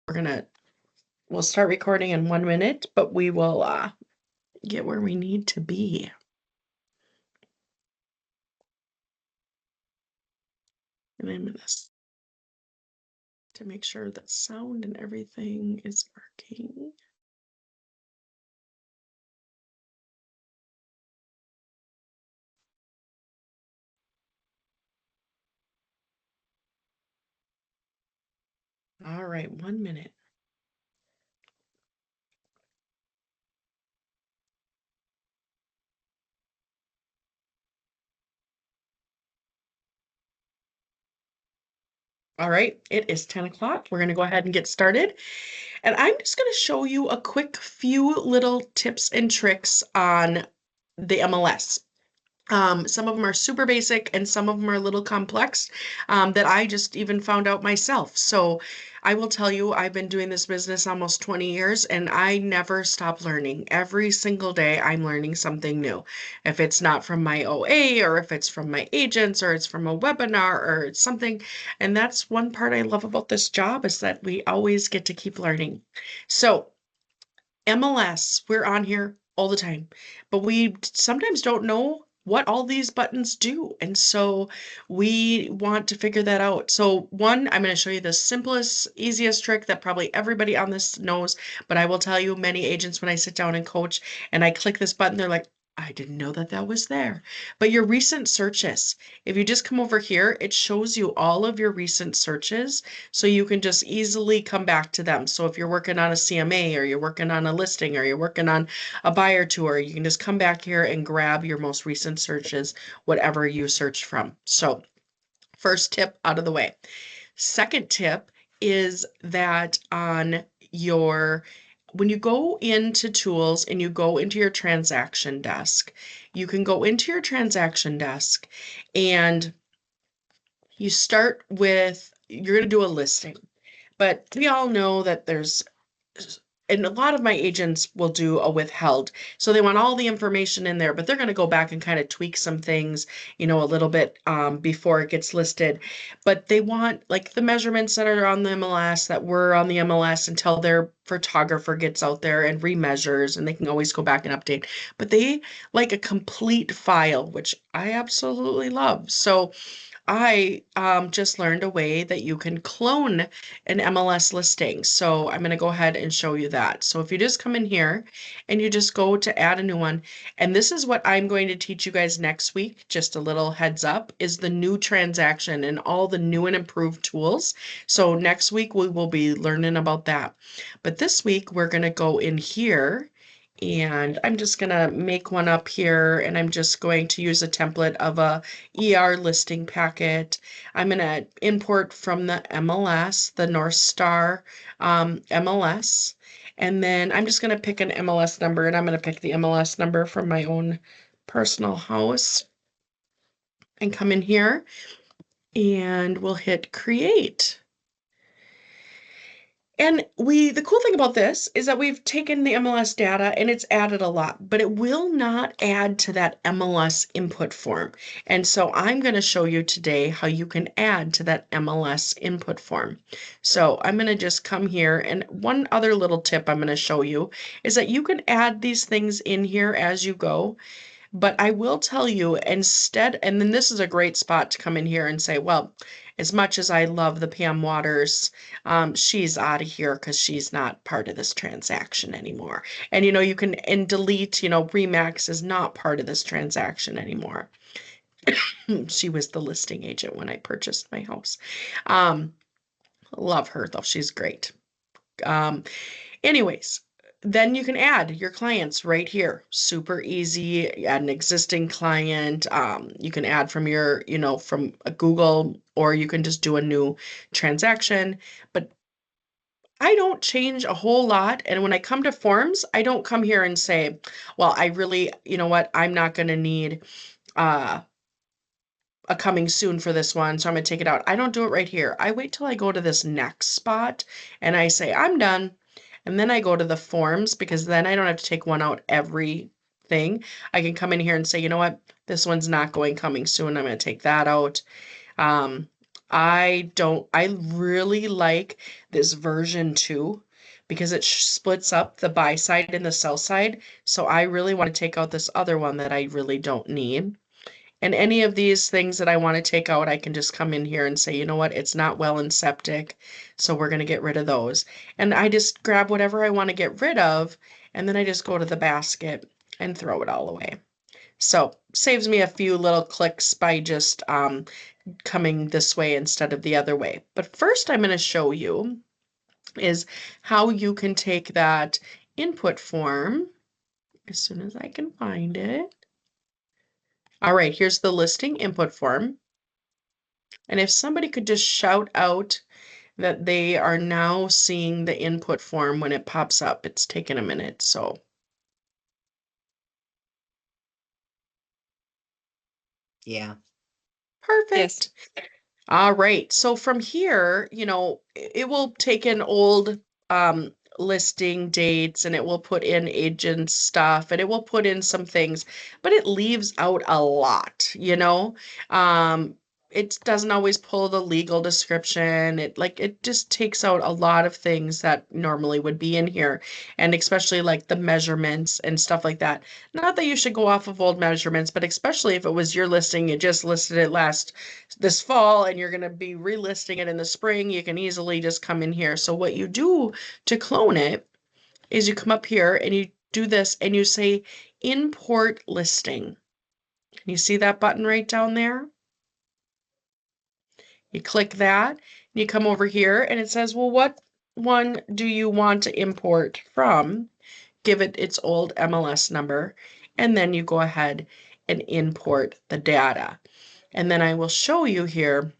We'll start recording in 1 minute, but we will get where we need to be. And I'm gonna to make sure that sound and everything is working. All right, 1 minute. All right, it is 10 o'clock. We're gonna go ahead and get started. And I'm just gonna show you a quick few little tips and tricks on the MLS. Some of them are super basic and some of them are a little complex that I just even found out myself. So I will tell you, I've been doing this business almost 20 years and I never stop learning. Every single day, I'm learning something new. If it's not from my OA or if it's from my agents or it's from a webinar or it's something. And that's one part I love about this job is that we always get to keep learning. So MLS, we're on here all the time, but we sometimes don't know what all these buttons do. And so we want to figure that out. So one, I'm going to show you the simplest, easiest trick that probably everybody on this knows, but I will tell you many agents when I sit down and coach and I click this button, they're like, I didn't know that that was there. But your recent searches, if you just come over here, it shows you all of your recent searches so you can just easily come back to them. So if you're working on a CMA or you're working on a listing or you're working on a buyer tour, you can just come back here and grab your most recent searches, whatever you searched from. So first tip out of the way. Second tip is that when you go into tools and you go into your transaction desk, you can go into your transaction desk and you start with, you're going to do a listing. But we all know that and a lot of my agents will do a withheld. So they want all the information in there, but they're going to go back and kind of tweak some things, a little bit before it gets listed. But they want like the measurements that are on the MLS that were on the MLS until their photographer gets out there and remeasures, and they can always go back and update. But they like a complete file, which I absolutely love. So I just learned a way that you can clone an MLS listing. So I'm going to go ahead and show you that. So if you just come in here and you just go to add a new one, and this is what I'm going to teach you guys next week, just a little heads up, is the new transaction and all the new and improved tools. So next week we will be learning about that. But this week we're going to go in here and I'm just going to make one up here and I'm just going to use a template of a ER listing packet. I'm going to import from the MLS, the North Star MLS. And then I'm just going to pick an MLS number and I'm going to pick the MLS number from my own personal house and come in here and we'll hit create. And the cool thing about this is that we've taken the MLS data and it's added a lot, but it will not add to that MLS input form. And so I'm going to show you today how you can add to that MLS input form. So I'm going to just come here, and one other little tip I'm going to show you is that you can add these things in here as you go. But I will tell you instead, and then this is a great spot to come in here and say, well, as much as I love the Pam Waters, she's out of here because she's not part of this transaction anymore. And you can delete, Remax is not part of this transaction anymore. She was the listing agent when I purchased my house. Love her though, she's great. Anyways, then you can add your clients right here. Super easy. Add an existing client. You can add from from a Google, or you can just do a new transaction. But I don't change a whole lot. And when I come to forms, I don't come here and say, well, I really, I'm not going to need a coming soon for this one, so I'm going to take it out. I don't do it right here. I wait till I go to this next spot and I say, I'm done. And then I go to the forms because then I don't have to take one out every thing. I can come in here and say, you know what, this one's not going coming soon. I'm going to take that out. I really like this version 2 because it splits up the buy side and the sell side. So I really want to take out this other one that I really don't need. And any of these things that I want to take out, I can just come in here and say, you know what, it's not well in septic, so we're going to get rid of those. And I just grab whatever I want to get rid of, and then I just go to the basket and throw it all away. So saves me a few little clicks by just coming this way instead of the other way. But first I'm going to show you is how you can take that input form as soon as I can find it. All right, here's the listing input form. And if somebody could just shout out that they are now seeing the input form when it pops up. It's taken a minute, so. Yeah. Perfect. Yes. All right. So from here, it will take an old listing dates and it will put in agent stuff and it will put in some things, but it leaves out a lot. Um, it doesn't always pull the legal description. It just takes out a lot of things that normally would be in here, and especially like the measurements and stuff like that. Not that you should go off of old measurements, but especially if it was your listing, you just listed it this fall and you're going to be relisting it in the spring, you can easily just come in here. So what you do to clone it is you come up here and you do this and you say import listing. Can you see that button right down there? You click that and you come over here and it says, well, what one do you want to import from? Give it its old MLS number, and then you go ahead and import the data. And then I will show you here.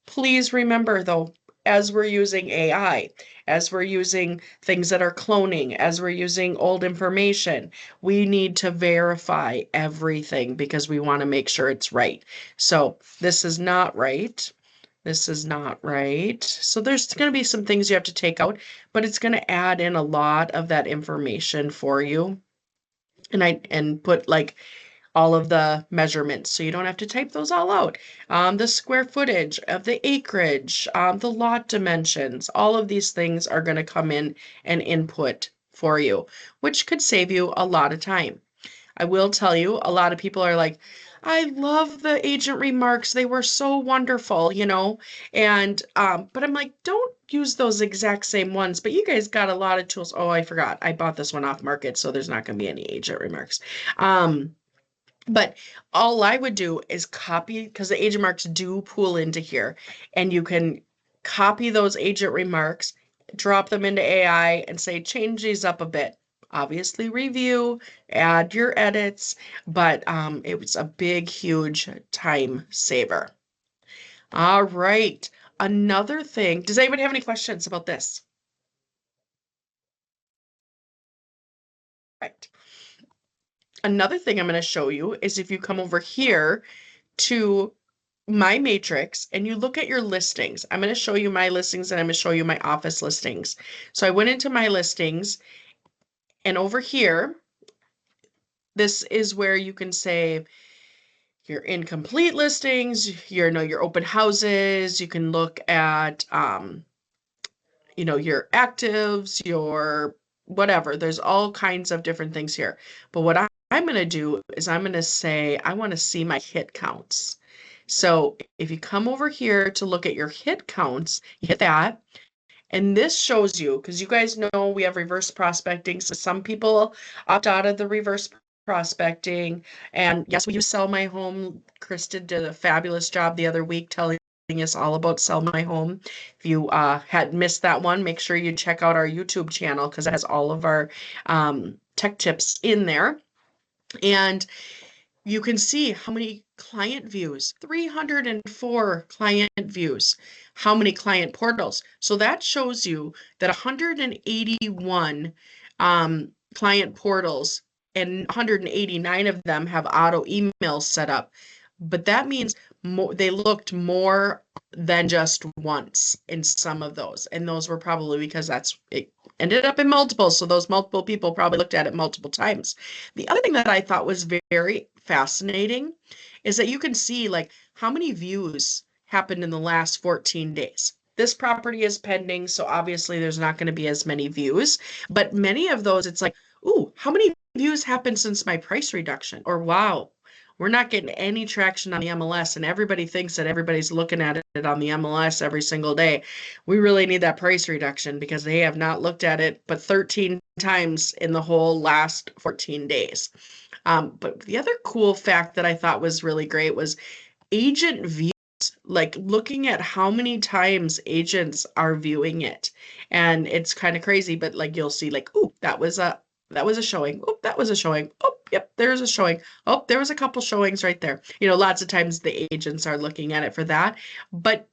Please remember though, as we're using AI, as we're using things that are cloning, as we're using old information, we need to verify everything because we want to make sure it's right. So this is not right. This is not right. So there's going to be some things you have to take out, but it's going to add in a lot of that information for you. And put like all of the measurements so you don't have to type those all out. The square footage of the acreage, the lot dimensions, all of these things are going to come in and input for you, which could save you a lot of time. I will tell you, a lot of people are like, I love the agent remarks. They were so wonderful. And but I'm like, don't use those exact same ones. But you guys got a lot of tools. Oh, I forgot. I bought this one off market, so there's not going to be any agent remarks. But all I would do is copy, because the agent marks do pool into here, and you can copy those agent remarks, drop them into AI, and say, change these up a bit. Obviously, review, add your edits, but it was a big, huge time saver. All right. Another thing, does anybody have any questions about this? Right. Another thing I'm going to show you is if you come over here to my matrix and you look at your listings. I'm going to show you my listings and I'm going to show you my office listings. So I went into my listings, and over here, this is where you can say your incomplete listings, your open houses. You can look at your actives, your whatever. There's all kinds of different things here. But what I'm going to do is I'm going to say I want to see my hit counts. So if you come over here to look at your hit counts, you hit that. And this shows you, because you guys know we have reverse prospecting. So some people opt out of the reverse prospecting. And yes, we use Sell My Home. Kristen did a fabulous job the other week telling us all about Sell My Home. If you had missed that one, make sure you check out our YouTube channel because it has all of our tech tips in there. And you can see how many client views, 304 client views, how many client portals. So that shows you that 181 client portals and 189 of them have auto emails set up. But that means they looked more than just once in some of those. And those were probably because it ended up in multiples. So those multiple people probably looked at it multiple times. The other thing that I thought was very fascinating is that you can see like how many views happened in the last 14 days. This property is pending, so obviously there's not going to be as many views, but many of those, it's like, ooh, how many views happened since my price reduction? Or wow, we're not getting any traction on the MLS, and everybody thinks that everybody's looking at it on the MLS every single day. We really need that price reduction because they have not looked at it but 13 times in the whole last 14 days. But the other cool fact that I thought was really great was agent views, like looking at how many times agents are viewing it. And it's kind of crazy, but like you'll see like, ooh, that was a showing. Oh, that was a showing. Oh, yep, there's a showing. Oh, there was a couple showings right there. Lots of times the agents are looking at it for that, but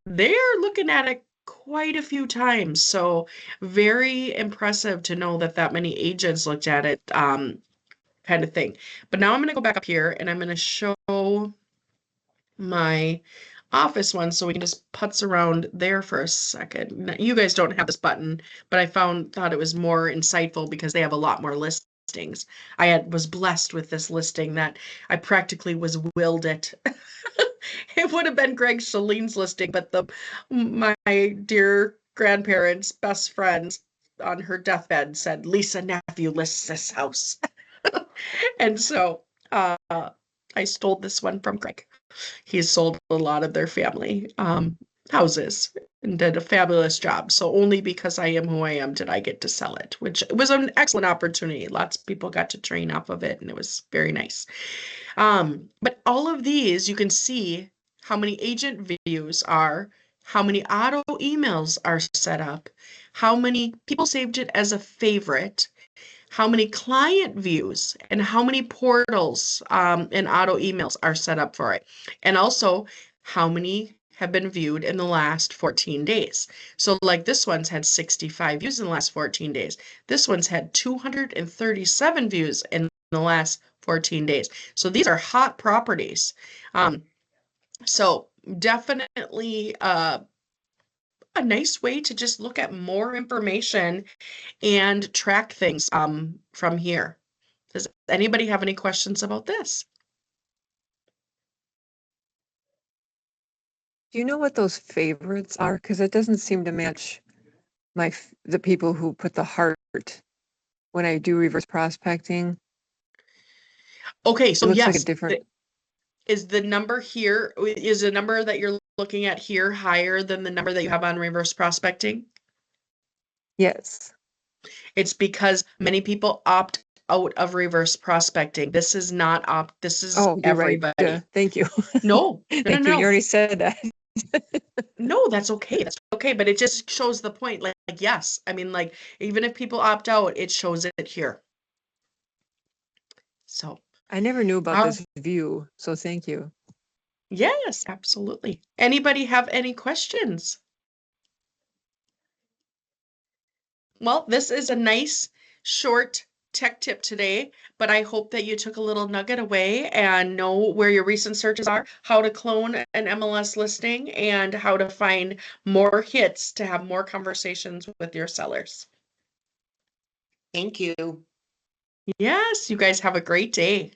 they're looking at it quite a few times. So very impressive to know that that many agents looked at it, kind of thing. But now I'm going to go back up here and I'm going to show my office one so we can just putz around there for a second. You guys don't have this button, but I thought it was more insightful because they have a lot more listings. Was blessed with this listing that I practically was willed it. It would have been Greg Shalene's listing, but my dear grandparents, best friends on her deathbed said, Lisa Nephew lists this house. And so I stole this one from Greg. He's sold a lot of their family houses and did a fabulous job. So only because I am who I am did I get to sell it, which was an excellent opportunity. Lots of people got to train off of it, and it was very nice. But all of these, you can see how many agent views are, how many auto emails are set up, how many people saved it as a favorite, how many client views, and how many portals and auto emails are set up for it. And also how many have been viewed in the last 14 days. So like this one's had 65 views in the last 14 days. This one's had 237 views in the last 14 days. So these are hot properties. So definitely a nice way to just look at more information and track things from here. Does anybody have any questions about this? Do you know what those favorites are? Because it doesn't seem to match the people who put the heart when I do reverse prospecting. Okay, so It looks like yes, a different. is the number here, is the number that you're looking at here higher than the number that you have on reverse prospecting? Yes. It's because many people opt out of reverse prospecting. This is not this is Oh, you're right. everybody. Thank you. No, Thank you. You already said that. No, that's okay. That's okay. But it just shows the point. Like, yes. I mean, like, even if people opt out, it shows it here. So, I never knew about this view, so thank you. yes, absolutely. Anybody have any questions? Well, this is a nice short tech tip today, but I hope that you took a little nugget away and know where your recent searches are, how to clone an MLS listing, and how to find more hits to have more conversations with your sellers. Thank you. Yes, you guys have a great day.